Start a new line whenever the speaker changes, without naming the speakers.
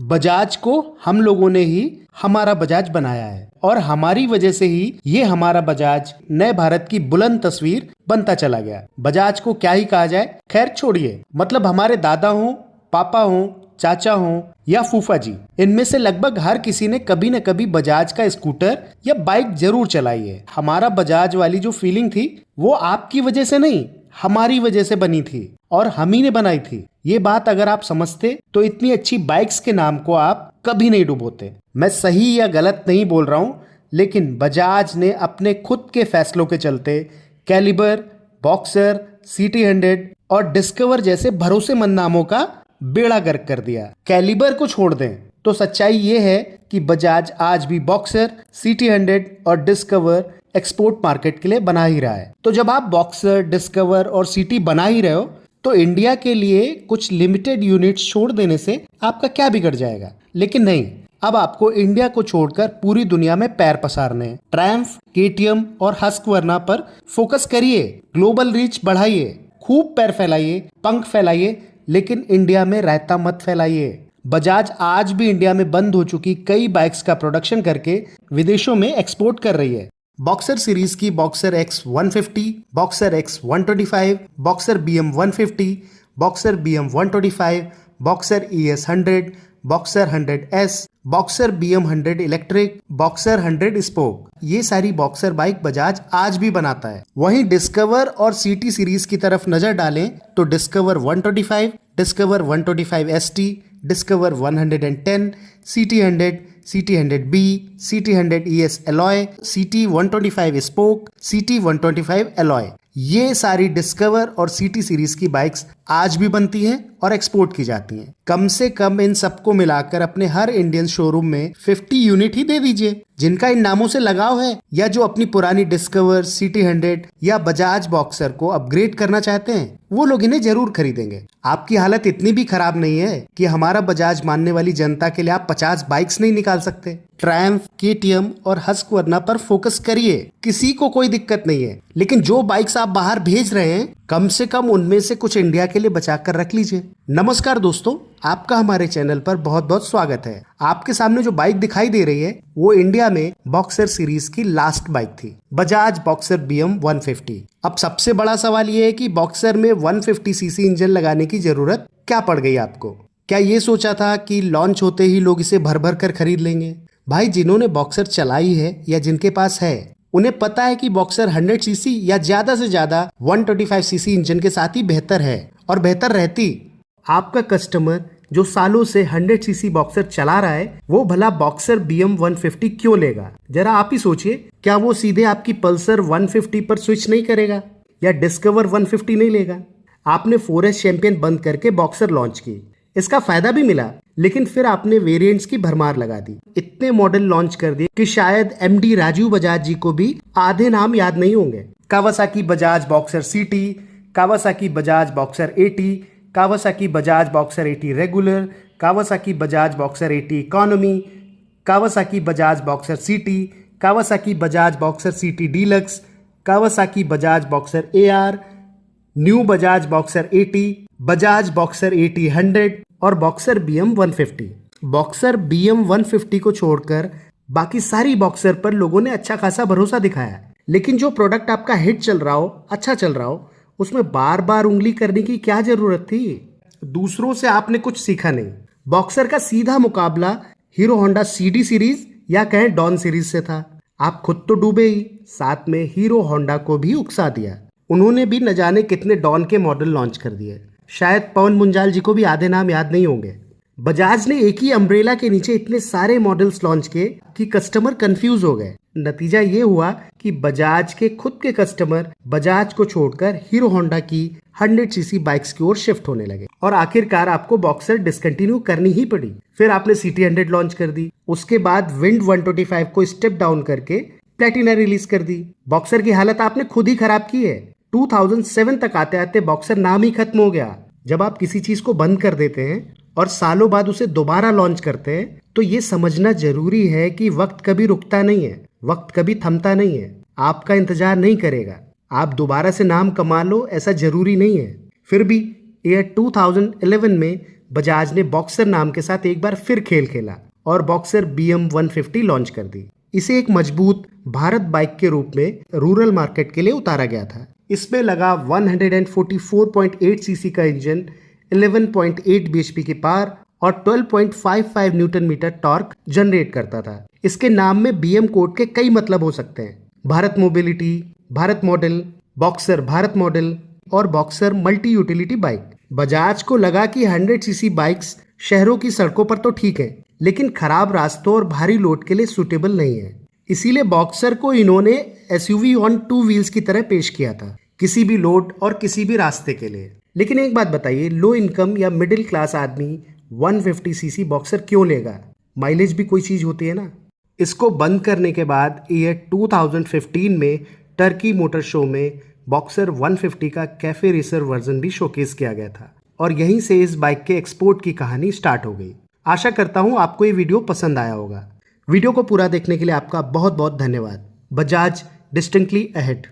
बजाज को हम लोगों ने ही हमारा बजाज बनाया है और हमारी वजह से ही ये हमारा बजाज नए भारत की बुलंद तस्वीर बनता चला गया। बजाज को क्या ही कहा जाए, खैर छोड़िए। मतलब हमारे दादा हों, पापा हों, चाचा हों या फूफा जी, इनमें से लगभग हर किसी ने कभी न कभी बजाज का स्कूटर या बाइक जरूर चलाई है। हमारा बजाज वाली जो फीलिंग थी वो आपकी वजह से नहीं, हमारी वजह से बनी थी और हम ही ने बनाई थी। ये बात अगर आप समझते तो इतनी अच्छी बाइक्स के नाम को आप कभी नहीं डुबोते। मैं सही या गलत नहीं बोल रहा हूं, लेकिन बजाज ने अपने खुद के फैसलों के चलते कैलिबर, बॉक्सर, CT100 और डिस्कवर जैसे भरोसेमंद नामों का बेड़ा गर्क कर दिया। कैलिबर को छोड़ दें तो सच्चाई ये है कि बजाज आज भी बॉक्सर, CT100 और डिस्कवर एक्सपोर्ट मार्केट के लिए बना ही रहा है। तो जब आप बॉक्सर, डिस्कवर और CT बना ही रहे हो तो इंडिया के लिए कुछ लिमिटेड यूनिट्स छोड़ देने से आपका क्या बिगड़ जाएगा। लेकिन नहीं, अब आपको इंडिया को छोड़कर पूरी दुनिया में पैर पसारने हैं। ट्रायम्फ, KTM और हस्कवर्ना पर फोकस करिए, ग्लोबल रीच बढ़ाइए, खूब पैर फैलाइए, पंख फैलाइए, लेकिन इंडिया में रायता मत फैलाइए। बजाज आज भी इंडिया में बंद हो चुकी कई बाइक्स का प्रोडक्शन करके विदेशों में एक्सपोर्ट कर रही है। बॉक्सर सीरीज की boxer X150, boxer X125, boxer BM 150, boxer BM 125, boxer ES 100, boxer 100S, boxer BM 100 electric, boxer 100 spoke, ये सारी बॉक्सर बाइक बजाज आज भी बनाता है। वहीं डिस्कवर और CT सीरीज की तरफ नजर डालें तो discover 125, discover 125 ST, discover 110, CT100, CT100B, CT100 ES alloy, CT 125 spoke, CT 125 alloy, ये सारी डिस्कवर और CT सीरीज की बाइक्स आज भी बनती हैं और एक्सपोर्ट की जाती हैं। कम से कम इन सबको मिलाकर अपने हर इंडियन शोरूम में 50 यूनिट ही दे दीजिए। जिनका इन नामों से लगाव है या जो अपनी पुरानी डिस्कवर, CT100 या बजाज बॉक्सर को अपग्रेड करना चाहते हैं, वो लोग इन्हें जरूर खरीदेंगे। आपकी हालत इतनी भी खराब नहीं है कि हमारा बजाज मानने वाली जनता के लिए आप 50 बाइक्स नहीं निकाल सकते। ट्रायम्फ, KTM और हस्कवर्ना पर फोकस करिए, किसी को कोई दिक्कत नहीं है। लेकिन जो बाइक्स आप बाहर भेज रहे हैं, कम से कम उनमें से कुछ इंडिया के लिए बचा कर रख लीजिए। नमस्कार दोस्तों, आपका हमारे चैनल पर बहुत बहुत स्वागत है। आपके सामने जो बाइक दिखाई दे रही है वो इंडिया में बॉक्सर सीरीज की लास्ट बाइक थी, बजाज बॉक्सर BM 150। अब सबसे बड़ा सवाल ये है कि बॉक्सर में 150cc इंजन लगाने की जरूरत क्या पड़ गई आपको? क्या ये सोचा था कि लॉन्च होते ही लोग इसे भर भर कर खरीद लेंगे? भाई, जिन्होंने बॉक्सर चलाई है या जिनके पास है, उन्हें पता है कि बॉक्सर 100cc या ज्यादा से ज्यादा 125cc इंजन के साथ ही बेहतर है और बेहतर रहती। आपका कस्टमर जो सालों से 100cc बॉक्सर चला रहा है, वो भला बॉक्सर BM 150 क्यों लेगा? जरा आप ही सोचिए, क्या वो सीधे आपकी पल्सर 150 पर स्विच नहीं करेगा या डिस्कवर 150 नहीं लेगा? आपने 4S चैंपियन बंद करके बॉक्सर लॉन्च की, इसका फायदा भी मिला, लेकिन फिर आपने वेरिएंट्स की भरमार लगा दी। इतने मॉडल लॉन्च कर दिए कि शायद MD राजीव बजाज जी को भी आधे नाम याद नहीं होंगे। Kawasaki Bajaj boxer CT, Kawasaki Bajaj boxer AT, Kawasaki Bajaj boxer AT regular, Kawasaki Bajaj boxer AT economy, Kawasaki Bajaj boxer CT, Kawasaki Bajaj boxer CT deluxe, Kawasaki Bajaj boxer AR, new Bajaj boxer AT, Bajaj boxer AT 100 और बॉक्सर BM 150। बॉक्सर BM 150 को छोड़कर बाकी सारी boxer पर लोगों ने अच्छा खासा भरोसा दिखाया, लेकिन जो प्रोडक्ट आपका हिट चल रहा हो, अच्छा चल रहा हो, उसमें बार बार उंगली करने की क्या जरूरत थी? दूसरों से आपने कुछ सीखा नहीं। बॉक्सर का सीधा मुकाबला हीरो होंडा CD सीरीज या कहें डॉन सीरीज से था। आप खुद तो डूबे ही, साथ में हीरो होंडा को भी उकसा दिया। उन्होंने भी न जाने कितने डॉन के मॉडल लॉन्च कर दिए, शायद पवन मुंजाल जी को भी आधे नाम याद नहीं होंगे। बजाज ने एक ही अम्ब्रेला के नीचे इतने सारे मॉडल्स लॉन्च किए कि कस्टमर कंफ्यूज हो गए। नतीजा ये हुआ कि बजाज के खुद के कस्टमर बजाज को छोड़कर हीरो होंडा की 100cc बाइक्स की ओर शिफ्ट होने लगे और आखिरकार आपको बॉक्सर डिसकंटिन्यू करनी ही पड़ी। फिर आपने CT100 लॉन्च कर दी, उसके बाद विंड 125 को स्टेप डाउन करके प्लेटिना रिलीज कर दी। बॉक्सर की हालत आपने खुद ही खराब की है। 2007 तक आते आते बॉक्सर नाम ही खत्म हो गया। जब आप किसी चीज को बंद कर देते हैं और सालों बाद उसे दोबारा लॉन्च करते हैं, तो ये समझना जरूरी है कि वक्त कभी रुकता नहीं है, वक्त कभी थमता नहीं है, आपका इंतजार नहीं करेगा। आप दोबारा से नाम कमा लो ऐसा जरूरी नहीं है। फिर भी ईयर 2011 में बजाज ने बॉक्सर नाम के साथ एक बार फिर खेल खेला और बॉक्सर BM 150 लॉन्च कर दी। इसे एक मजबूत भारत बाइक के रूप में रूरल मार्केट के लिए उतारा गया था। इसमें लगा 144.8 सीसी का इंजन, 11.8 bhp की पावर और 12.55 न्यूटन मीटर टॉर्क जनरेट करता था। इसके नाम में BM कोड के कई मतलब हो सकते हैं। Bharat mobility, Bharat model, boxer Bharat model और boxer multi utility bike. Bajaj को लगा कि 100 सीसी बाइक्स शहरों की सड़कों पर तो ठीक है, लेकिन खराब रास्तों और भारी लोड के लिए सूटेबल नहीं है। इसीलिए बॉक्सर को इन्होंने SUV ऑन 2 व्हील्स की तरह पेश किया था, किसी भी लोड और किसी भी रास्ते के लिए। लेकिन एक बात बताइए, लो इनकम या मिडिल क्लास आदमी 150 सीसी बॉक्सर क्यों लेगा? माइलेज भी कोई चीज होती है ना। इसको बंद करने के बाद ये 2015 में टर्की मोटर शो में बॉक्सर 150 का कैफे रेसर वर्जन भी शोकेस किया गया था और यहीं से इस बाइक के एक्सपोर्ट की कहानी स्टार्ट हो गई। आशा करता हूं आपको ये वीडियो पसंद आया होगा। वीडियो को पूरा देखने के लिए आपका बहुत बहुत धन्यवाद। Bajaj distinctly ahead.